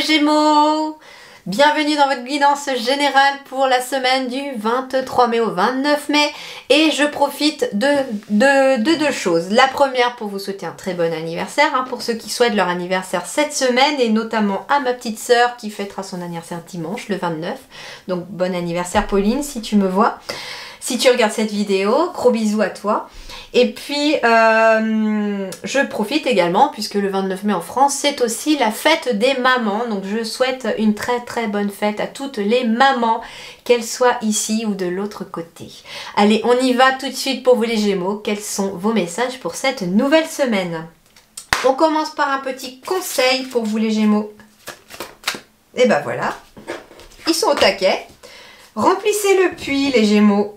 les Gémeaux! Bienvenue dans votre guidance générale pour la semaine du 23 mai au 29 mai et je profite de deux choses. La première pour vous souhaiter un très bon anniversaire pour ceux qui souhaitent leur anniversaire cette semaine et notamment à ma petite sœur qui fêtera son anniversaire dimanche le 29. Donc bon anniversaire Pauline si tu me vois. Si tu regardes cette vidéo, gros bisous à toi. Et puis, je profite également, puisque le 29 mai en France, c'est aussi la fête des mamans. Donc, je souhaite une très très bonne fête à toutes les mamans, qu'elles soient ici ou de l'autre côté. Allez, on y va tout de suite pour vous les Gémeaux. Quels sont vos messages pour cette nouvelle semaine? On commence par un petit conseil pour vous les Gémeaux. Et ben voilà, ils sont au taquet. Remplissez le puits les Gémeaux.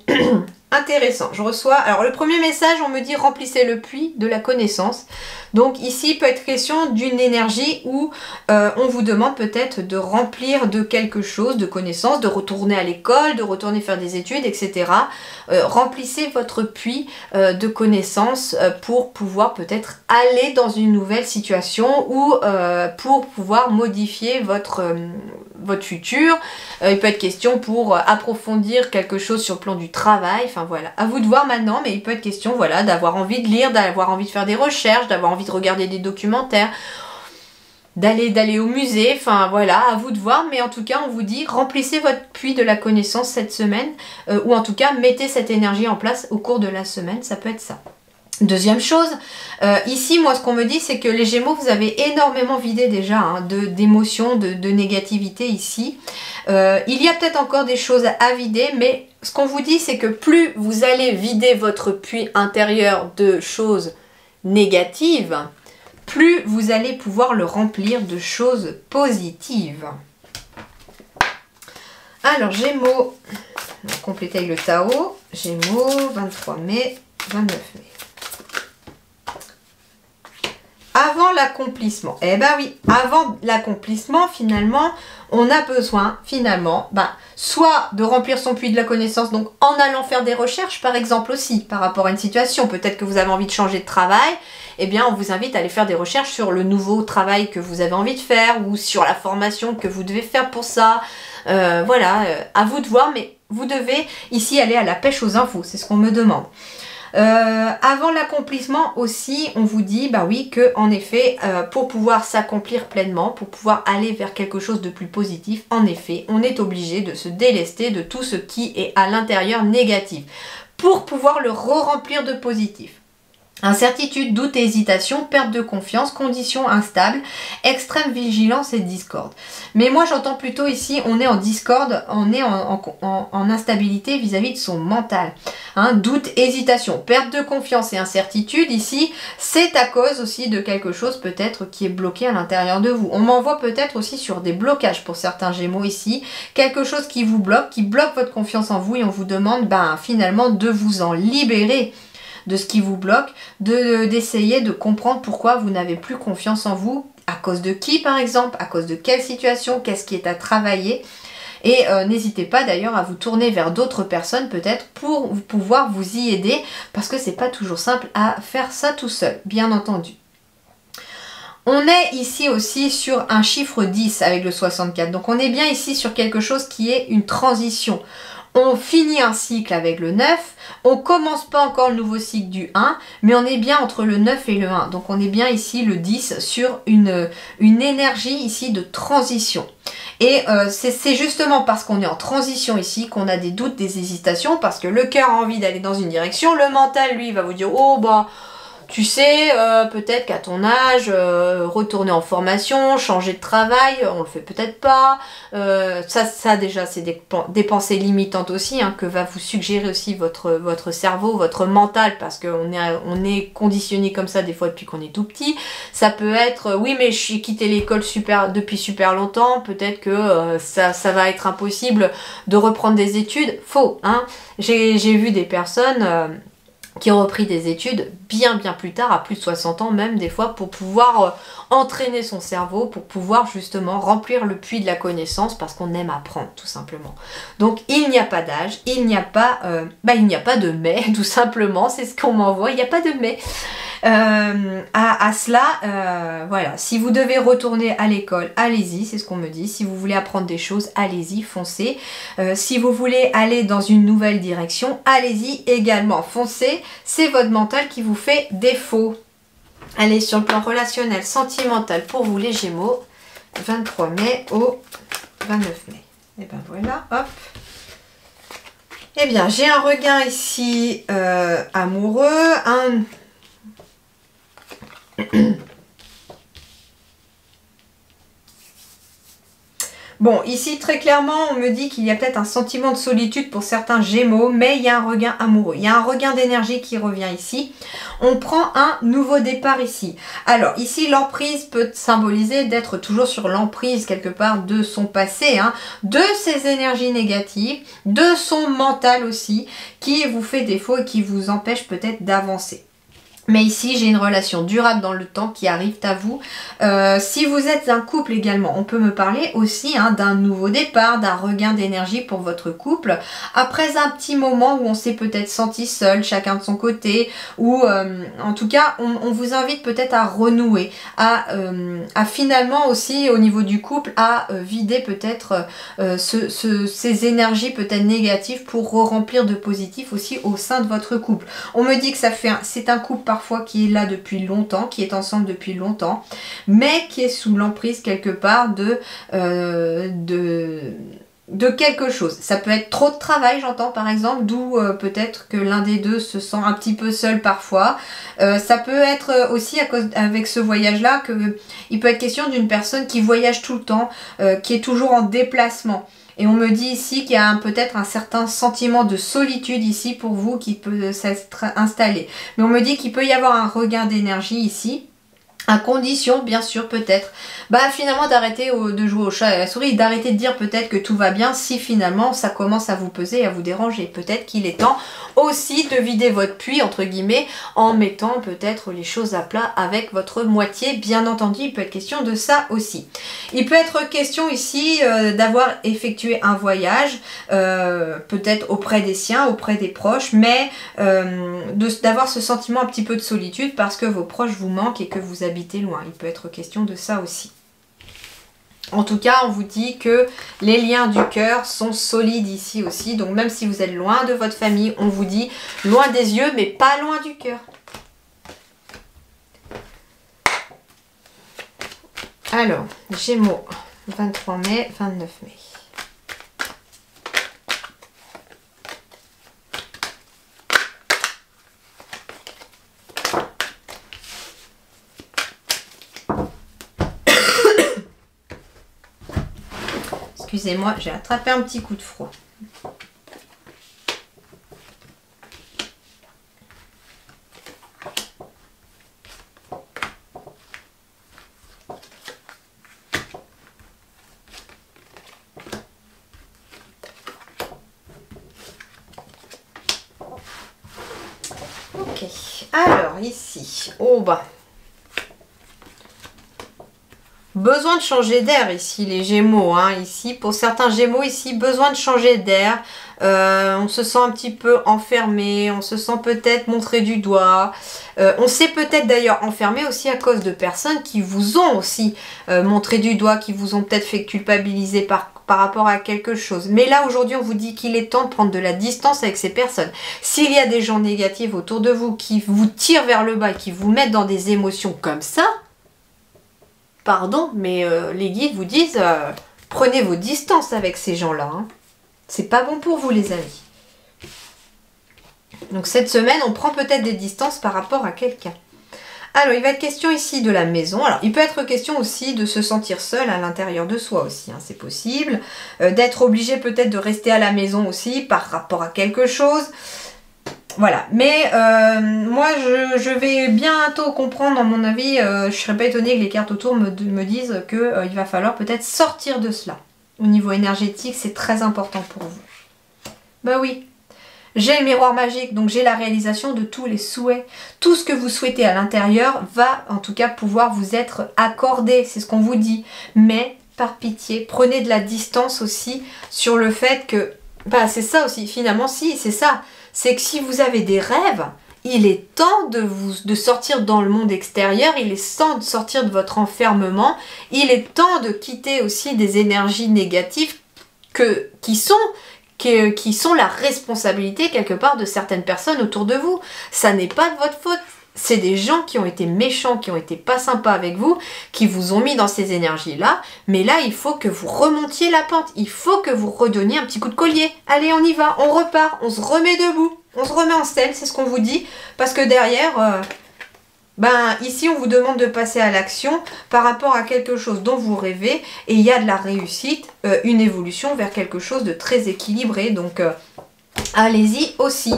Intéressant, je reçois, alors le premier message on me dit remplissez le puits de la connaissance. Donc ici il peut être question d'une énergie où on vous demande peut-être de remplir de quelque chose, de connaissances, de retourner à l'école, de retourner faire des études, etc. Remplissez votre puits de connaissances pour pouvoir peut-être aller dans une nouvelle situation ou pour pouvoir modifier votre futur. Il peut être question pour approfondir quelque chose sur le plan du travail, enfin voilà, à vous de voir maintenant, mais il peut être question voilà, d'avoir envie de lire, d'avoir envie de faire des recherches, d'avoir envie de regarder des documentaires, d'aller au musée, enfin voilà, à vous de voir, mais en tout cas on vous dit remplissez votre puits de la connaissance cette semaine, ou en tout cas mettez cette énergie en place au cours de la semaine, ça peut être ça. Deuxième chose, ici moi ce qu'on me dit c'est que les Gémeaux vous avez énormément vidé déjà d'émotions, de négativité ici. Il y a peut-être encore des choses à vider, mais ce qu'on vous dit c'est que plus vous allez vider votre puits intérieur de choses négatives, plus vous allez pouvoir le remplir de choses positives. Alors Gémeaux, on va compléter avec le Tao, Gémeaux, 23 mai, 29 mai. Avant l'accomplissement, eh ben oui, avant l'accomplissement, finalement, on a besoin, finalement, soit de remplir son puits de la connaissance, donc en allant faire des recherches, par exemple aussi, par rapport à une situation. Peut-être que vous avez envie de changer de travail, eh bien, on vous invite à aller faire des recherches sur le nouveau travail que vous avez envie de faire, ou sur la formation que vous devez faire pour ça. Voilà, à vous de voir, mais vous devez ici aller à la pêche aux infos, c'est ce qu'on me demande. Avant l'accomplissement aussi, on vous dit, bah oui, que en effet, pour pouvoir s'accomplir pleinement, pour pouvoir aller vers quelque chose de plus positif, en effet, on est obligé de se délester de tout ce qui est à l'intérieur négatif, pour pouvoir le re-remplir de positif. Incertitude, doute et hésitation, perte de confiance, conditions instables, extrême vigilance et discorde. Mais moi j'entends plutôt ici, on est en discorde, on est en instabilité vis-à-vis de son mental. Doute, hésitation, perte de confiance et incertitude, ici c'est à cause aussi de quelque chose peut-être qui est bloqué à l'intérieur de vous. On m'envoie peut-être aussi sur des blocages pour certains Gémeaux ici, quelque chose qui vous bloque, qui bloque votre confiance en vous et on vous demande finalement de vous en libérer de ce qui vous bloque, d'essayer de comprendre pourquoi vous n'avez plus confiance en vous, à cause de qui par exemple, à cause de quelle situation, qu'est-ce qui est à travailler. Et n'hésitez pas d'ailleurs à vous tourner vers d'autres personnes peut-être pour pouvoir vous y aider, parce que c'est pas toujours simple à faire ça tout seul, bien entendu. On est ici aussi sur un chiffre 10 avec le 64, donc on est bien ici sur quelque chose qui est une transition. On finit un cycle avec le 9, on commence pas encore le nouveau cycle du 1, mais on est bien entre le 9 et le 1. Donc on est bien ici le 10 sur une énergie ici de transition. Et c'est justement parce qu'on est en transition ici qu'on a des doutes, des hésitations, parce que le cœur a envie d'aller dans une direction, le mental lui va vous dire oh bah tu sais, peut-être qu'à ton âge, retourner en formation, changer de travail, on le fait peut-être pas. Ça déjà, c'est des pensées limitantes aussi, que va vous suggérer aussi votre cerveau, votre mental, parce qu'on est conditionné comme ça des fois depuis qu'on est tout petit. Ça peut être, oui mais j'ai quitté l'école depuis super longtemps, peut-être que ça va être impossible de reprendre des études. Faux, j'ai vu des personnes qui ont repris des études bien plus tard, à plus de 60 ans même des fois, pour pouvoir entraîner son cerveau, pour pouvoir justement remplir le puits de la connaissance, parce qu'on aime apprendre tout simplement. Donc il n'y a pas d'âge, il n'y a pas de mais, tout simplement, c'est ce qu'on m'envoie, il n'y a pas de mais. à cela, voilà, si vous devez retourner à l'école, allez-y, c'est ce qu'on me dit. Si vous voulez apprendre des choses, allez-y, foncez. Si vous voulez aller dans une nouvelle direction, allez-y également, foncez. C'est votre mental qui vous fait défaut. Allez, sur le plan relationnel, sentimental pour vous les Gémeaux, 23 mai au 29 mai. Et ben voilà, hop. Eh bien, j'ai un regain ici amoureux, Bon, ici, très clairement, on me dit qu'il y a peut-être un sentiment de solitude pour certains Gémeaux, mais il y a un regain amoureux. Il y a un regain d'énergie qui revient ici. On prend un nouveau départ ici. Alors, ici, l'emprise peut symboliser d'être toujours sur l'emprise, quelque part, de son passé, hein, de ses énergies négatives, de son mental aussi, qui vous fait défaut et qui vous empêche peut-être d'avancer. Mais ici, j'ai une relation durable dans le temps qui arrive à vous. Si vous êtes un couple également, on peut me parler aussi hein, d'un nouveau départ, d'un regain d'énergie pour votre couple. Après un petit moment où on s'est peut-être senti seul, chacun de son côté, ou en tout cas, on vous invite peut-être à renouer, à finalement aussi au niveau du couple, à vider peut-être ces énergies peut-être négatives pour remplir de positif aussi au sein de votre couple. On me dit que c'est un couple parfois qui est là depuis longtemps, qui est ensemble depuis longtemps, mais qui est sous l'emprise quelque part de quelque chose. Ça peut être trop de travail, j'entends par exemple, d'où peut-être que l'un des deux se sent un petit peu seul parfois. Ça peut être aussi avec ce voyage-là qu'il peut être question d'une personne qui voyage tout le temps, qui est toujours en déplacement. Et on me dit ici qu'il y a peut-être un certain sentiment de solitude ici pour vous qui peut s'être installé. Mais on me dit qu'il peut y avoir un regain d'énergie ici. À condition, bien sûr, peut-être, finalement d'arrêter de jouer au chat et à la souris, d'arrêter de dire peut-être que tout va bien si finalement ça commence à vous peser et à vous déranger. Peut-être qu'il est temps aussi de vider votre puits, entre guillemets, en mettant peut-être les choses à plat avec votre moitié. Bien entendu, il peut être question de ça aussi. Il peut être question ici d'avoir effectué un voyage, peut-être auprès des siens, auprès des proches, mais d'avoir ce sentiment un petit peu de solitude parce que vos proches vous manquent et que vous habitez loin. Il peut être question de ça aussi. En tout cas, on vous dit que les liens du cœur sont solides ici aussi. Donc même si vous êtes loin de votre famille, on vous dit loin des yeux, mais pas loin du cœur. Alors, Gémeaux, 23 mai, 29 mai. Excusez-moi, j'ai attrapé un petit coup de froid. Ok, alors ici, besoin de changer d'air ici les Gémeaux, hein, ici pour certains Gémeaux ici besoin de changer d'air, on se sent un petit peu enfermé, on se sent peut-être montré du doigt, on s'est peut-être d'ailleurs enfermé aussi à cause de personnes qui vous ont aussi montré du doigt, qui vous ont peut-être fait culpabiliser par rapport à quelque chose. Mais là aujourd'hui on vous dit qu'il est temps de prendre de la distance avec ces personnes. S'il y a des gens négatifs autour de vous qui vous tirent vers le bas et qui vous mettent dans des émotions comme ça, pardon, mais les guides vous disent prenez vos distances avec ces gens-là. Hein. C'est pas bon pour vous les amis. Donc cette semaine, on prend peut-être des distances par rapport à quelqu'un. Alors, il va être question ici de la maison. Alors, il peut être question aussi de se sentir seul à l'intérieur de soi aussi, hein, c'est possible. D'être obligé peut-être de rester à la maison aussi par rapport à quelque chose. Voilà, mais moi je vais bientôt comprendre, à mon avis, je ne serais pas étonnée que les cartes autour me disent qu'il va falloir peut-être sortir de cela. Au niveau énergétique, c'est très important pour vous. Bah oui, j'ai le miroir magique, donc j'ai la réalisation de tous les souhaits. Tout ce que vous souhaitez à l'intérieur va en tout cas pouvoir vous être accordé, c'est ce qu'on vous dit. Mais par pitié, prenez de la distance aussi sur le fait que, c'est ça aussi, finalement, si, c'est ça. C'est que si vous avez des rêves, il est temps de sortir dans le monde extérieur, il est temps de sortir de votre enfermement, il est temps de quitter aussi des énergies négatives qui sont la responsabilité quelque part de certaines personnes autour de vous. Ça n'est pas de votre faute. C'est des gens qui ont été méchants, qui ont été pas sympas avec vous, qui vous ont mis dans ces énergies-là. Mais là, il faut que vous remontiez la pente. Il faut que vous redonniez un petit coup de collier. Allez, on y va, on repart, on se remet debout. On se remet en selle, c'est ce qu'on vous dit. Parce que derrière, ici, on vous demande de passer à l'action par rapport à quelque chose dont vous rêvez. Et il y a de la réussite, une évolution vers quelque chose de très équilibré. Donc, allez-y aussi.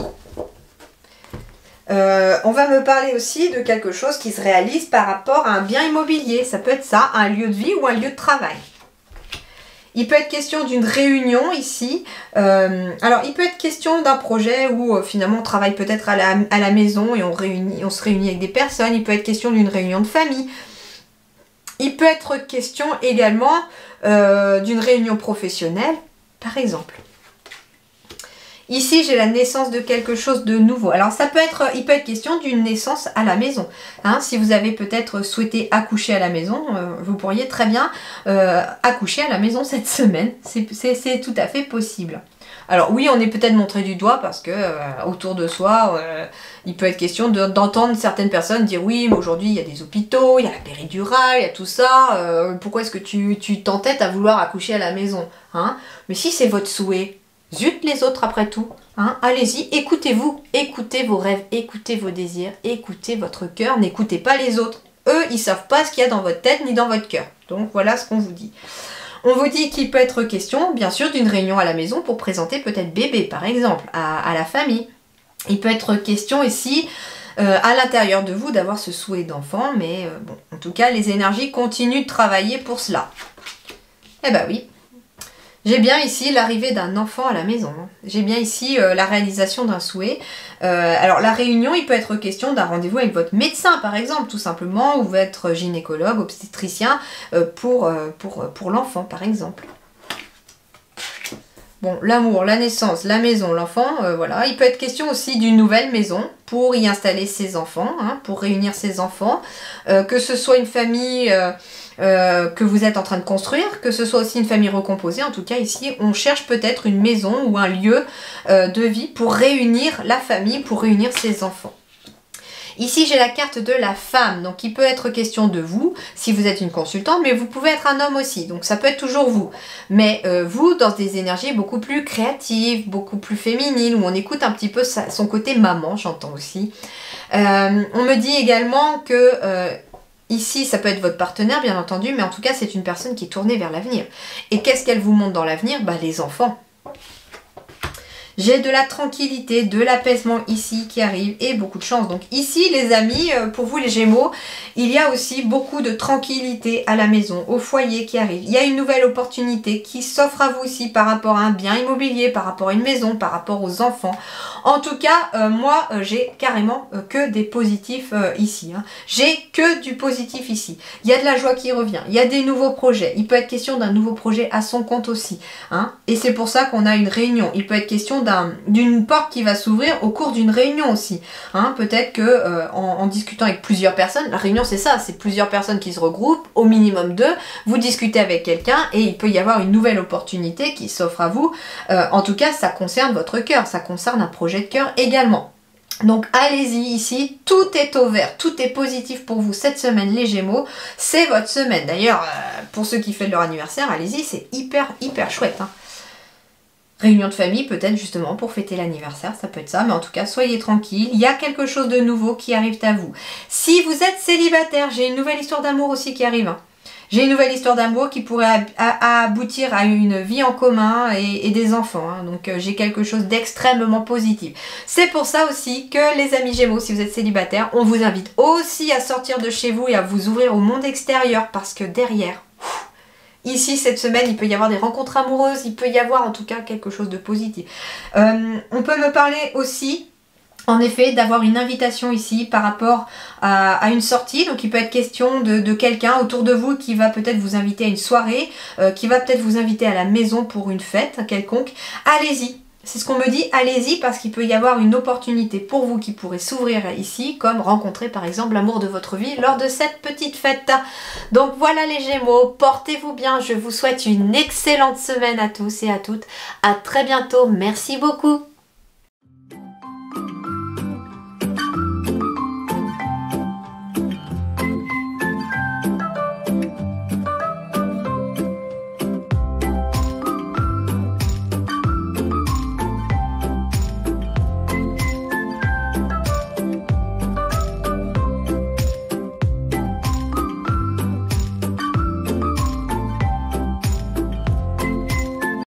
On va me parler aussi de quelque chose qui se réalise par rapport à un bien immobilier. Ça peut être ça, un lieu de vie ou un lieu de travail. Il peut être question d'une réunion ici. Alors, il peut être question d'un projet où finalement on travaille peut-être à la maison et on se réunit avec des personnes. Il peut être question d'une réunion de famille. Il peut être question également d'une réunion professionnelle, par exemple. Ici, j'ai la naissance de quelque chose de nouveau. Alors, il peut être question d'une naissance à la maison. Hein, si vous avez peut-être souhaité accoucher à la maison, vous pourriez très bien accoucher à la maison cette semaine. C'est tout à fait possible. Alors oui, on est peut-être montré du doigt parce que autour de soi, il peut être question d'entendre certaines personnes dire oui, mais aujourd'hui il y a des hôpitaux, il y a la péridurale, il y a tout ça. Pourquoi est-ce que tu t'entêtes à vouloir accoucher à la maison, hein? Mais si c'est votre souhait, zut les autres après tout, hein, allez-y, écoutez-vous, écoutez vos rêves, écoutez vos désirs, écoutez votre cœur, n'écoutez pas les autres. Eux, ils savent pas ce qu'il y a dans votre tête ni dans votre cœur. Donc voilà ce qu'on vous dit. On vous dit qu'il peut être question, bien sûr, d'une réunion à la maison pour présenter peut-être bébé, par exemple, à la famille. Il peut être question ici, à l'intérieur de vous, d'avoir ce souhait d'enfant, mais bon, en tout cas, les énergies continuent de travailler pour cela. Eh ben oui. J'ai bien ici l'arrivée d'un enfant à la maison. J'ai bien ici la réalisation d'un souhait. Alors la réunion, il peut être question d'un rendez-vous avec votre médecin par exemple, tout simplement, ou votre gynécologue, obstétricien pour l'enfant par exemple. Bon, l'amour, la naissance, la maison, l'enfant, voilà. Il peut être question aussi d'une nouvelle maison pour y installer ses enfants, hein, pour réunir ses enfants. Que ce soit une famille que vous êtes en train de construire, que ce soit aussi une famille recomposée. En tout cas, ici, on cherche peut-être une maison ou un lieu de vie pour réunir la famille, pour réunir ses enfants. Ici, j'ai la carte de la femme, donc il peut être question de vous, si vous êtes une consultante, mais vous pouvez être un homme aussi, donc ça peut être toujours vous. Mais vous, dans des énergies beaucoup plus créatives, beaucoup plus féminines, où on écoute un petit peu son côté maman, j'entends aussi. On me dit également que ici, ça peut être votre partenaire, bien entendu, mais en tout cas, c'est une personne qui est tournée vers l'avenir. Et qu'est-ce qu'elle vous montre dans l'avenir? Bah, les enfants. J'ai de la tranquillité, de l'apaisement ici qui arrive et beaucoup de chance. Donc ici, les amis, pour vous les Gémeaux, il y a aussi beaucoup de tranquillité à la maison, au foyer qui arrive. Il y a une nouvelle opportunité qui s'offre à vous ici par rapport à un bien immobilier, par rapport à une maison, par rapport aux enfants. En tout cas, moi, j'ai carrément que des positifs ici. Hein. J'ai que du positif ici. Il y a de la joie qui revient. Il y a des nouveaux projets. Il peut être question d'un nouveau projet à son compte aussi. Hein. Et c'est pour ça qu'on a une réunion. Il peut être question d'une porte qui va s'ouvrir au cours d'une réunion aussi. Hein. Peut-être que en discutant avec plusieurs personnes, la réunion c'est ça, c'est plusieurs personnes qui se regroupent, au minimum 2, vous discutez avec quelqu'un et il peut y avoir une nouvelle opportunité qui s'offre à vous. En tout cas, ça concerne votre cœur, ça concerne un projet de cœur également. Donc allez-y ici, tout est au vert, tout est positif pour vous cette semaine les Gémeaux, c'est votre semaine. D'ailleurs, pour ceux qui fêtent leur anniversaire, allez-y, c'est hyper chouette. Hein. Réunion de famille, peut-être justement pour fêter l'anniversaire, ça peut être ça, mais en tout cas, soyez tranquille, il y a quelque chose de nouveau qui arrive à vous. Si vous êtes célibataire, j'ai une nouvelle histoire d'amour aussi qui arrive. Hein. J'ai une nouvelle histoire d'amour qui pourrait aboutir à une vie en commun et des enfants. Hein. Donc j'ai quelque chose d'extrêmement positif. C'est pour ça aussi que les amis Gémeaux, si vous êtes célibataire, on vous invite aussi à sortir de chez vous et à vous ouvrir au monde extérieur parce que derrière... Ici, cette semaine, il peut y avoir des rencontres amoureuses, il peut y avoir en tout cas quelque chose de positif. On peut me parler aussi, en effet, d'avoir une invitation ici par rapport à une sortie. Donc, il peut être question de quelqu'un autour de vous qui va peut-être vous inviter à une soirée, qui va peut-être vous inviter à la maison pour une fête quelconque. Allez-y, c'est ce qu'on me dit, allez-y parce qu'il peut y avoir une opportunité pour vous qui pourrait s'ouvrir ici, comme rencontrer par exemple l'amour de votre vie lors de cette petite fête. Donc voilà les Gémeaux, portez-vous bien, je vous souhaite une excellente semaine à tous et à toutes. À très bientôt, merci beaucoup.